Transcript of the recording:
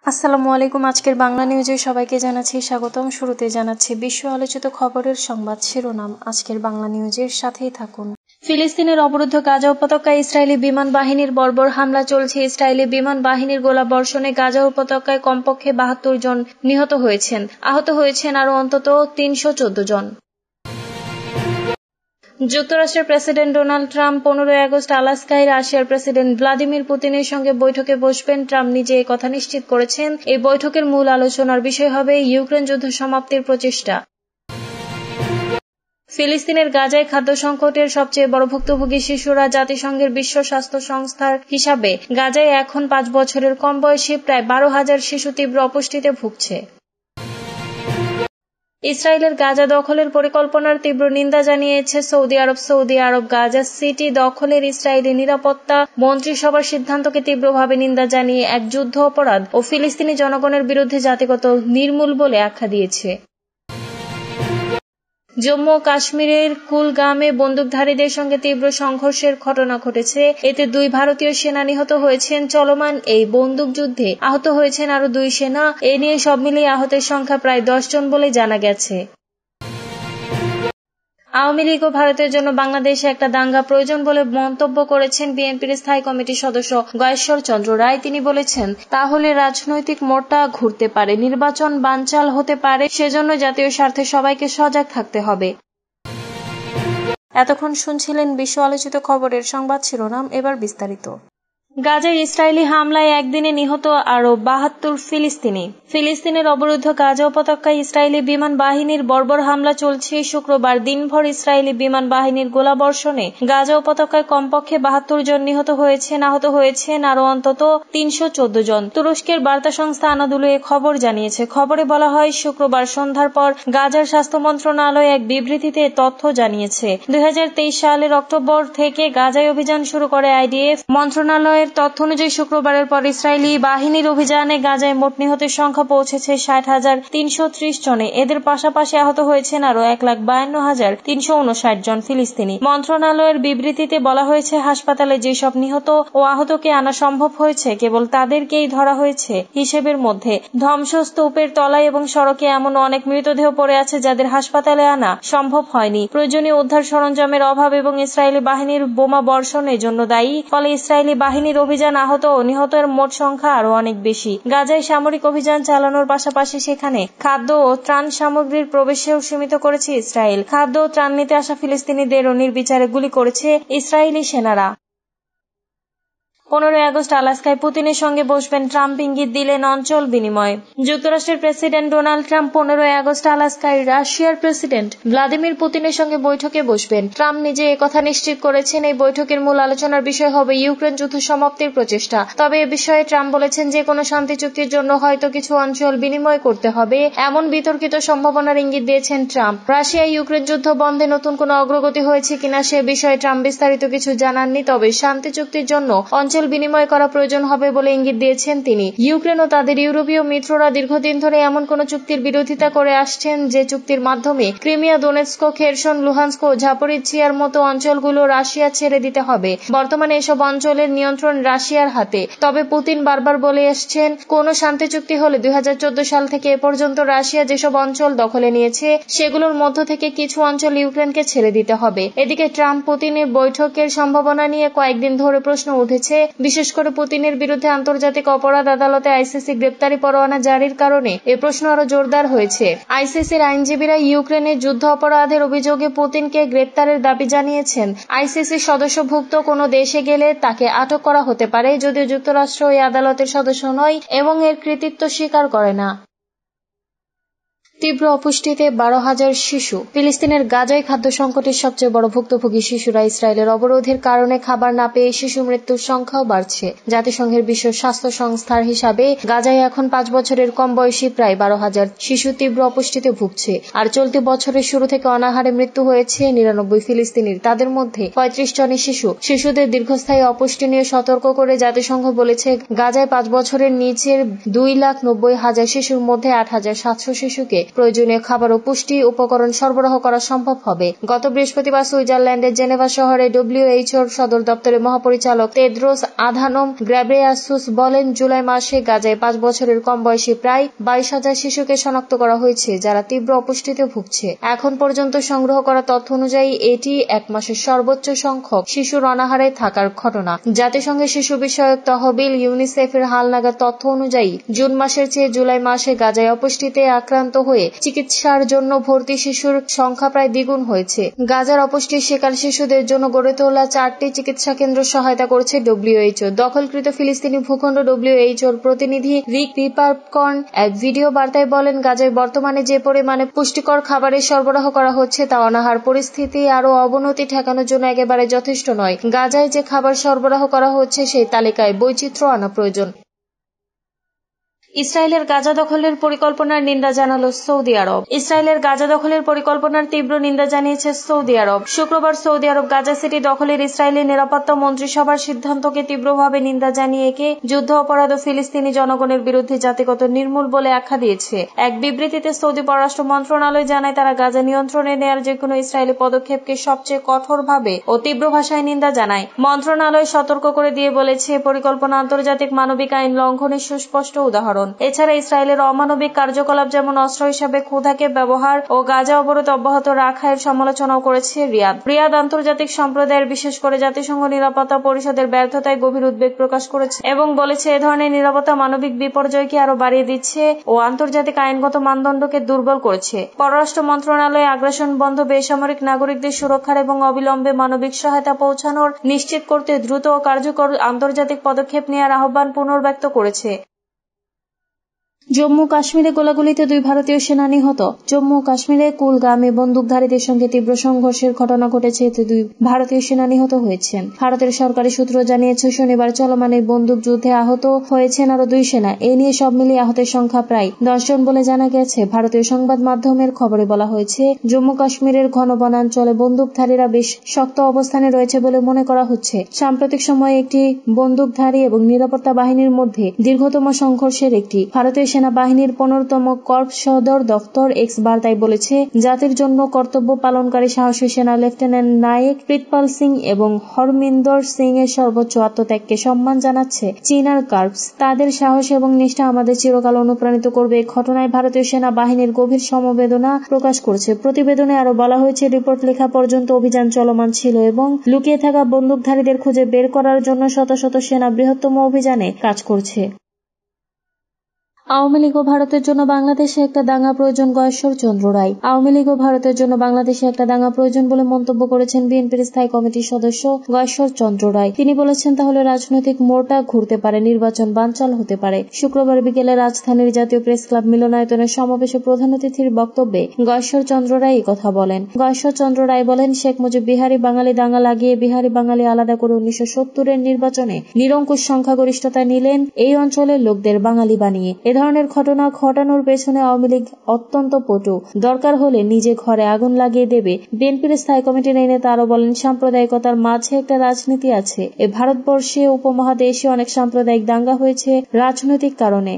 আসসালামু আলাইকুম। আজকের বাংলা নিউজে সবাইকে জানাচ্ছি স্বাগতম। শুরুতে জানাচ্ছি বিশ্ব আলোচিত খবরের সংবাদ শিরোনাম। আজকের বাংলা নিউজের সাথেই থাকুন। ফিলিস্তিনের অবরুদ্ধ গাজা উপত্যকায় ইসরায়েলি বিমান বাহিনীর বর্বর হামলা চলছে। ইসরায়েলি বিমান বাহিনীর গোলাবর্ষণে গাজা উপত্যকায় কমপক্ষে ৭২ জন নিহত হয়েছেন। আহত হয়েছেন আরও অন্তত ৩১৪ জন। যুক্তরাষ্ট্রের প্রেসিডেন্ট ডোনাল্ড ট্রাম্প ১৫ আগস্ট আলাস্কায় রাশিয়ার প্রেসিডেন্ট ভ্লাদিমির পুতিনের সঙ্গে বৈঠকে বসবেন। ট্রাম্প নিজে এই কথা নিশ্চিত করেছেন। এই বৈঠকের মূল আলোচনার বিষয় হবে ইউক্রেন যুদ্ধ সমাপ্তির প্রচেষ্টা। ফিলিস্তিনের গাজায় খাদ্য সংকটের সবচেয়ে বড় ভুক্তভোগী শিশুরা। জাতিসংঘের বিশ্ব স্বাস্থ্য সংস্থার হিসাবে গাজায় এখন ৫ বছরের কম বয়সী প্রায় ১২,০০০ শিশু তীব্র অপুষ্টিতে ভুগছে। ইসরায়েলের গাজা দখলের পরিকল্পনার তীব্র নিন্দা জানিয়েছে সৌদি আরব। সৌদি আরব গাজা সিটি দখলের ইসরায়েলি নিরাপত্তা মন্ত্রিসভার সিদ্ধান্তকে তীব্রভাবে নিন্দা জানিয়ে এক যুদ্ধ অপরাধ ও ফিলিস্তিনি জনগণের বিরুদ্ধে জাতিগত নির্মূল বলে আখ্যা দিয়েছে। জম্মু ও কাশ্মীরের কুলগামে বন্দুকধারীদের সঙ্গে তীব্র সংঘর্ষের ঘটনা ঘটেছে। এতে ২ ভারতীয় সেনা নিহত হয়েছেন। চলমান এই বন্দুকযুদ্ধে আহত হয়েছেন আরও ২ সেনা। এ নিয়ে সব মিলিয়ে আহতের সংখ্যা প্রায় ১০ জন বলে জানা গেছে। আওয়ামী লীগ ও ভারতের জন্য বাংলাদেশে একটা দাঙ্গা প্রয়োজন বলে মন্তব্য করেছেন বিএনপির স্থায়ী কমিটির সদস্য গয়েশ্বর চন্দ্র রায়। তিনি বলেছেন, তাহলে রাজনৈতিক মোড়টা ঘুরতে পারে, নির্বাচন বানচাল হতে পারে। সেজন্য জাতীয় স্বার্থে সবাইকে সজাগ থাকতে হবে। এতক্ষণ শুনছিলেন বিশ্ব আলোচিত খবরের সংবাদ শিরোনাম। এবার বিস্তারিত। গাজায় ইসরায়েলি হামলায় একদিনে নিহত আরও ৭২ ফিলিস্তিনি। ফিলিস্তিনের অবরুদ্ধ গাজা উপত্যকায় ইসরায়েলি বিমান বাহিনীর বর্বর হামলা চলছে। শুক্রবার দিনভর ইসরায়েলি বিমান বাহিনীর গোলাবর্ষণে গাজা উপত্যকায় কমপক্ষে ৭২ জন নিহত হয়েছেন। আহত হয়েছেন আরও অন্তত ৩১৪ জন। তুরস্কের বার্তা সংস্থা আনাদুলু এ খবর জানিয়েছে। খবরে বলা হয়, শুক্রবার সন্ধ্যার পর গাজার স্বাস্থ্য মন্ত্রণালয় এক বিবৃতিতে তথ্য জানিয়েছে। ২০২৩ সালের অক্টোবর থেকে গাজায় অভিযান শুরু করে আইডিএফ। মন্ত্রণালয়ের তথ্য অনুযায়ী শুক্রবারের পর ইসরায়েলি বাহিনীর অভিযানে গাজায় মোট নিহতের সংখ্যা পৌঁছেছে ৬০,৩৩০ জনে। এদের পাশাপাশি আহত হয়েছেন আরও ১,৫২,৩৫৯ জন ফিলিস্তিনি। মন্ত্রণালয়ের বিবৃতিতে বলা হয়েছে, হাসপাতালে যেসব নিহত ও আহতকে আনা সম্ভব হয়েছে কেবল তাদেরকেই ধরা হয়েছে হিসেবের মধ্যে। ধ্বংসস্তূপের তলায় এবং সড়কে এমন অনেক মৃতদেহ পড়ে আছে যাদের হাসপাতালে আনা সম্ভব হয়নি। প্রয়োজনীয় উদ্ধার সরঞ্জামের অভাব এবং ইসরায়েলি বাহিনীর বোমা বর্ষণের জন্য দায়ী। ফলে ইসরায়েলি বাহিনীর অভিযান আহত ও নিহতের মোট সংখ্যা আরও অনেক বেশি। গাজায় সামরিক অভিযান চালানোর পাশাপাশি সেখানে খাদ্য ও ত্রাণ সামগ্রীর প্রবেশেও সীমিত করেছে ইসরায়েল। খাদ্য ও ত্রাণ নিতে আসা ফিলিস্তিনিদেরও নির্বিচারে গুলি করেছে ইসরায়েলি সেনারা। ১৫ আগস্ট আলাস্কায় পুতিনের সঙ্গে বসবেন ট্রাম্প, ইঙ্গিত দিলেন অঞ্চল বিনিময়। যুক্তরাষ্ট্রের প্রেসিডেন্ট ডোনাল্ড ট্রাম্প ১৫ আগস্ট আলাস্কায় রাশিয়ার প্রেসিডেন্ট ভ্লাদিমির পুতিনের সঙ্গে বৈঠকে বসবেন। ট্রাম্প নিজে একথা নিশ্চিত করেছেন। এই বৈঠকের মূল আলোচনার বিষয় হবে ইউক্রেন যুদ্ধ সমাপ্তির প্রচেষ্টা। তবে এ বিষয়ে ট্রাম্প বলেছেন, যে কোনো শান্তি চুক্তির জন্য হয়তো কিছু অঞ্চল বিনিময় করতে হবে, এমন বিতর্কিত সম্ভাবনার ইঙ্গিত দিয়েছেন ট্রাম্প। রাশিয়া ইউক্রেন যুদ্ধ বন্ধে নতুন কোনো অগ্রগতি হয়েছে কিনা সে বিষয়ে ট্রাম্প বিস্তারিত কিছু জানাননি। তবে শান্তি চুক্তির জন্য অঞ্চল বিনিময় করা প্রয়োজন হবে বলে ইঙ্গিত দিয়েছেন তিনি। ইউক্রেন ও তাদের ইউরোপীয় মিত্ররা দীর্ঘদিন ধরে এমন কোন চুক্তির বিরোধিতা করে আসছেন যে চুক্তির মাধ্যমে ক্রিমিয়া, দোনেৎস্ক, খেরসন, লুহান্স্ক ও জাপোরিজিয়ার মতো অঞ্চলগুলো রাশিয়া ছেড়ে দিতে হবে। বর্তমানে এসব অঞ্চলের নিয়ন্ত্রণ রাশিয়ার হাতে। তবে পুতিন বারবার বলে আসছেন, কোন শান্তি চুক্তি হলে ২০১৪ সাল থেকে এ পর্যন্ত রাশিয়া যেসব অঞ্চল দখলে নিয়েছে সেগুলোর মধ্য থেকে কিছু অঞ্চল ইউক্রেনকে ছেড়ে দিতে হবে। এদিকে ট্রাম্প পুতিনের বৈঠকের সম্ভাবনা নিয়ে কয়েকদিন ধরে প্রশ্ন উঠেছে। বিশেষ করে পুতিনের বিরুদ্ধে আন্তর্জাতিক অপরাধ আদালতে আইসিসি গ্রেপ্তারি পরোয়ানা জারির কারণে এ প্রশ্ন আরো জোরদার হয়েছে। আইসিসির আইনজীবীরা ইউক্রেনের যুদ্ধ অপরাধের অভিযোগে পুতিনকে গ্রেপ্তারের দাবি জানিয়েছেন। আইসিসির সদস্যভুক্ত কোনো দেশে গেলে তাকে আটক করা হতে পারে, যদিও যুক্তরাষ্ট্র এই আদালতের সদস্য নয় এবং এর কৃতিত্ব স্বীকার করে না। তীব্র অপুষ্টিতে ১২,০০০ শিশু। ফিলিস্তিনের গাজায় খাদ্য সংকটের সবচেয়ে বড় ভুক্তভোগী শিশুরা। ইসরায়েলের অবরোধের কারণে খাবার না পেয়ে শিশু মৃত্যুর সংখ্যাও বাড়ছে। জাতিসংঘের বিশ্ব স্বাস্থ্য সংস্থার হিসাবে গাজায় এখন ৫ বছরের কম বয়সী প্রায় ১২,০০০ শিশু তীব্র অপুষ্টিতে ভুগছে। আর চলতি বছরের শুরু থেকে অনাহারে মৃত্যু হয়েছে ৯৯ ফিলিস্তিনির। তাদের মধ্যে ৩৫ জনই শিশু। শিশুদের দীর্ঘস্থায়ী অপুষ্টি নিয়ে সতর্ক করে জাতিসংঘ বলেছে, গাজায় ৫ বছরের নিচের ২,৯০,০০০ শিশুর মধ্যে ৮,৭০০ শিশুকে প্রয়োজনীয় খাবার ও পুষ্টি উপকরণ সরবরাহ করা সম্ভব হবে। গত বৃহস্পতিবার সুইজারল্যান্ডের জেনেভা শহরে WHO সদর দপ্তরের মহাপরিচালক তেদ্রোস আধানোম গ্যাব্রিয়েসাসুস বলেন, জুলাই মাসে গাজায় 5 বছরের কম বয়সী প্রায় 22,000 শিশুকে শনাক্ত করা হয়েছে যারা তীব্র অপুষ্টিতে ভুগছে। এখন পর্যন্ত সংগ্রহ করা তথ্য অনুযায়ী এটি এক মাসের সর্বোচ্চ সংখ্যক শিশুর অনাহারে থাকার ঘটনা। জাতিসংঘের শিশু বিষয়ক তহবিল ইউনিসেফের হালনাগাদ তথ্য অনুযায়ী জুন মাসের চেয়ে জুলাই মাসে গাজায় অপুষ্টিতে আক্রান্ত হয়ে চিকিৎসার জন্য ভর্তি শিশুর সংখ্যা প্রায় দ্বিগুণ হয়েছে। গাজার অপুষ্টির শিকার শিশুদের জন্য গড়ে তোলা 4টি চিকিৎসা কেন্দ্র সহায়তা করছে WHO। দখলকৃত ফিলিস্তিনি ভূখণ্ড WHOর প্রতিনিধি রিক পিপারকর্ন এক ভিডিও বার্তায় বলেন, গাজায় বর্তমানে যে পরিমাণে পুষ্টিকর খাবারের সরবরাহ করা হচ্ছে তা অনাহার পরিস্থিতি আরও অবনতি ঠেকানোর জন্য একেবারে যথেষ্ট নয়। গাজায় যে খাবার সরবরাহ করা হচ্ছে সেই তালিকায় বৈচিত্র্য আনা প্রয়োজন। ইসরায়েলের গাজা দখলের পরিকল্পনার নিন্দা জানালো সৌদি আরব। ইসরায়েলের গাজা দখলের পরিকল্পনার তীব্র নিন্দা জানিয়েছে সৌদি আরব। শুক্রবার সৌদি আরব গাজা সিটি দখলের ইসরায়েলের নিরাপত্তা মন্ত্রিসভার সিদ্ধান্তকে তীব্রভাবে নিন্দা জানিয়ে একে যুদ্ধ অপরাধ ও ফিলিস্তিনি জনগণের বিরুদ্ধে জাতিগত নির্মূল বলে আখ্যা দিয়েছে। এক বিবৃতিতে সৌদি পররাষ্ট্র মন্ত্রণালয় জানায়, তারা গাজা নিয়ন্ত্রণে নেয়ার যেকোনো ইসরায়েলি পদক্ষেপকে সবচেয়ে কঠোরভাবে ও তীব্র ভাষায় নিন্দা জানায়। মন্ত্রণালয় সতর্ক করে দিয়ে বলেছে, পরিকল্পনা আন্তর্জাতিক মানবিক আইন লঙ্ঘনের সুস্পষ্ট উদাহরণ। এছাড়া ইসরায়েলের অমানবিক কার্যকলাপ যেমন অস্ত্র হিসাবে ক্ষুধাকে ব্যবহার ও গাজা অবরোধ অব্যাহত রাখা এর সমালোচনাও করেছে রিয়াদ আন্তর্জাতিক সম্প্রদায়ের বিশেষ করে জাতিসংঘ নিরাপত্তা পরিষদের ব্যর্থতায় গভীর উদ্বেগ প্রকাশ করেছে এবং বলেছে এ ধরনের নিরাপত্তা মানবিক বিপর্যয়কে আরো বাড়িয়ে দিচ্ছে ও আন্তর্জাতিক আইনগত মানদণ্ডকে দুর্বল করেছে। পররাষ্ট্র মন্ত্রণালয় আগ্রাসন বন্ধ, বেসামরিক নাগরিকদের সুরক্ষার এবং অবিলম্বে মানবিক সহায়তা পৌঁছানোর নিশ্চিত করতে দ্রুত ও কার্যকর আন্তর্জাতিক পদক্ষেপ নেওয়ার আহ্বান পুনর্ব্যক্ত করেছে। জম্মু কাশ্মীরে গোলাগুলিতে 2 ভারতীয় সেনা নিহত। জম্মু কাশ্মীরে কুলগামে বন্দুকধারীদের সঙ্গে তীব্র সংঘর্ষের ঘটনা ঘটেছে, এতে 2 ভারতীয় সেনা নিহত হয়েছেন। ভারতের সরকারি সূত্র জানিয়েছে, শনিবার চলমান এই বন্দুক যুদ্ধে আহত হয়েছেন আরো 2 সেনা। এ নিয়ে সব মিলিয়ে আহতের সংখ্যা প্রায় 10 জন বলে জানা গেছে। ভারতীয় সংবাদ মাধ্যমের খবরে বলা হয়েছে, জম্মু কাশ্মীরের ঘন বনাঞ্চলে বন্দুকধারীরা বেশ শক্ত অবস্থানে রয়েছে বলে মনে করা হচ্ছে। সাম্প্রতিক সময়ে একটি বন্দুকধারী এবং নিরাপত্তা বাহিনীর মধ্যে দীর্ঘতম সংঘর্ষের একটি। ভারতীয় সেনাবাহিনীর 15তম কর্পস সদর দফতর এক্স বার্তায় বলেছে, জাতির জন্য কর্তব্য পালনকারী সাহসী সেনা লেফটেন্যান্ট নায়েক প্রীতপাল সিং এবং হরমিন্দর সিং এর সর্বোচ্চ আত্মত্যাগকে সম্মান জানাচ্ছে চীনার কর্পস। তাদের সাহস এবং নিষ্ঠা আমাদের চিরকাল অনুপ্রাণিত করবে। এই ঘটনায় ভারতীয় সেনাবাহিনীর গভীর সমবেদনা প্রকাশ করেছে। প্রতিবেদনে আরো বলা হয়েছে, রিপোর্ট লেখা পর্যন্ত অভিযান চলমান ছিল এবং লুকিয়ে থাকা বন্দুকধারীদের খুঁজে বের করার জন্য শত শত সেনা বৃহত্তম অভিযানে কাজ করছে। আওয়ামী লীগ ও ভারতের জন্য বাংলাদেশে একটা দাঙ্গা প্রয়োজন, গয়েশ্বর চন্দ্র রায়। আওয়ামী লীগ ও ভারতের জন্য বাংলাদেশে একটা দাঙ্গা প্রয়োজন বলে মন্তব্য করেছেন বিএনপির স্থায়ী কমিটির সদস্য গয়েশ্বর চন্দ্র রায়। তিনি বলেছেন, তাহলে রাজনৈতিক মোড়টা ঘুরতে পারে, নির্বাচন বানচাল হতে পারে। শুক্রবার বিকেলে রাজধানীর জাতীয় প্রেস ক্লাব মিলনায়তনের সমাবেশে প্রধান অতিথির বক্তব্যে গয়েশ্বর চন্দ্র রায় এই কথা বলেন। গয়েশ্বর চন্দ্র রায় বলেন, শেখ মুজিব বিহারি বাঙালি দাঙ্গা লাগিয়ে বিহারি বাঙালি আলাদা করে 1970-এর নির্বাচনে নিরঙ্কুশ সংখ্যাগরিষ্ঠতা নিলেন, এই অঞ্চলের লোকদের বাঙালি বানিয়ে। এ ধরনের ঘটনা ঘটানোর পেছনে আওয়ামী লীগ অত্যন্ত পটু, দরকার হলে নিজে ঘরে আগুন লাগিয়ে দেবে। বিএনপির স্থায়ী কমিটির এই নেতা আরো বলেন, সাম্প্রদায়িকতার মাঝে একটা রাজনীতি আছে। এ ভারতবর্ষে উপমহাদেশে অনেক সাম্প্রদায়িক দাঙ্গা হয়েছে রাজনৈতিক কারণে।